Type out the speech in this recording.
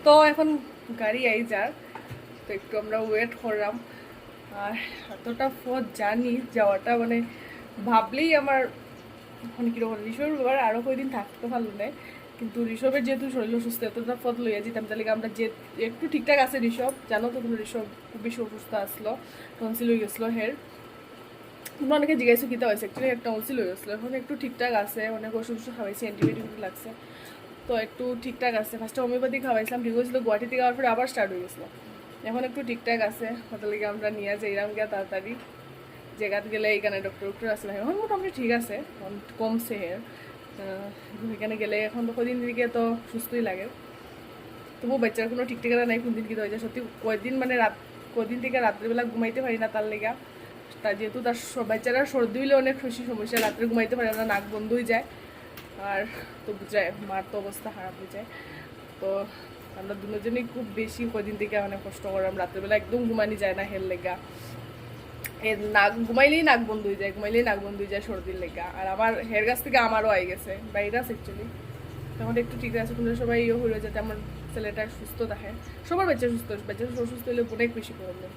তো এখন গাড়ি আই যার, তো একটু আমরা ওয়েট করলাম। আর এতটা পথ জানি যাওয়াটা মানে ভাবলেই আমার মানে কীরকম, ঋষভের ব্যাপার আরও কয়দিন থাকতে ভালো নেই, কিন্তু ঋষভের যেহেতু শরীর অসুস্থ এতটা পথ লইয়া যেতাম, তাহলে আমরা যে একটু ঠিকঠাক আছে ঋষভ, জানো তো তুমি ঋষভ খুব বেশি অসুস্থ আসলো, টনসিল হয়ে গেছিলো হের। তোমরা অনেকে জিজ্ঞাসা কীটা হয়েছে, অ্যাকচুয়ালি একটা টনসিল হয়ে গেছিলো, এখন একটু ঠিকঠাক আছে, অনেক ওষুধ খাওয়াইছি, অ্যান্টিবায়োটিক লাগছে, তো একটু ঠিকঠাক আছে। ফার্স্টে হোমিওপ্যাথি খাওয়াইছিলাম, ঠিক হয়েছিল, গুয়াহাটি থেকে যাওয়ার পরে আবার স্টার্ট হয়ে গেছিলো, এখন একটু ঠিকঠাক আছে। হোটেলে আমরা নিয়ে যাইলাম গিয়া তাড়াতাড়ি, জায়গাত গেলে এইখানে ডক্টর আসলে এখন মোটামুটি ঠিক আছে, কমছে হের। এখানে গেলে এখন তো কদিন দিকে তো সুস্থই লাগে, তবু বাচ্চার কোনো ঠিক ঠিকানা নাই কোন দিন কী হয়ে যায় সত্যি। কয়দিন মানে কদিন থেকে রাত্রিবেলা ঘুমাইতে পারি না তার লেগা, যেহেতু তার বাচ্চারা সর্দি হইলে অনেক খুশি সমস্যা, রাত্রে ঘুমাইতে পারে না, নাক বন্ধ হয়ে যায়, আর তো বুঝায় মার তো অবস্থা খারাপ হয়ে যায়। তো আমরা দুজনেই খুব বেশি কদিন থেকে অনেক কষ্ট করলাম, রাত্রেবেলা একদম ঘুমানি যায় না হের লেগা, এর নাক ঘুমাইলেই নাক বন্ধ হয়ে যায়, ঘুমাইলেই নাক বন্ধ হয়ে যায় সর্দির লেগা। আর আমার হের কাছ থেকে আমারও আই গেছে, ভাইরাস অ্যাকচুয়ালি। তখন একটু ঠিক আছে, কিন্তু সবাই ইয়ে হলো যাতে আমার ছেলেটা সুস্থ থাকে, সবার বাচ্চা সুস্থ, বাচ্চা অসুস্থ হলে অনেক বেশি প্রবলেম।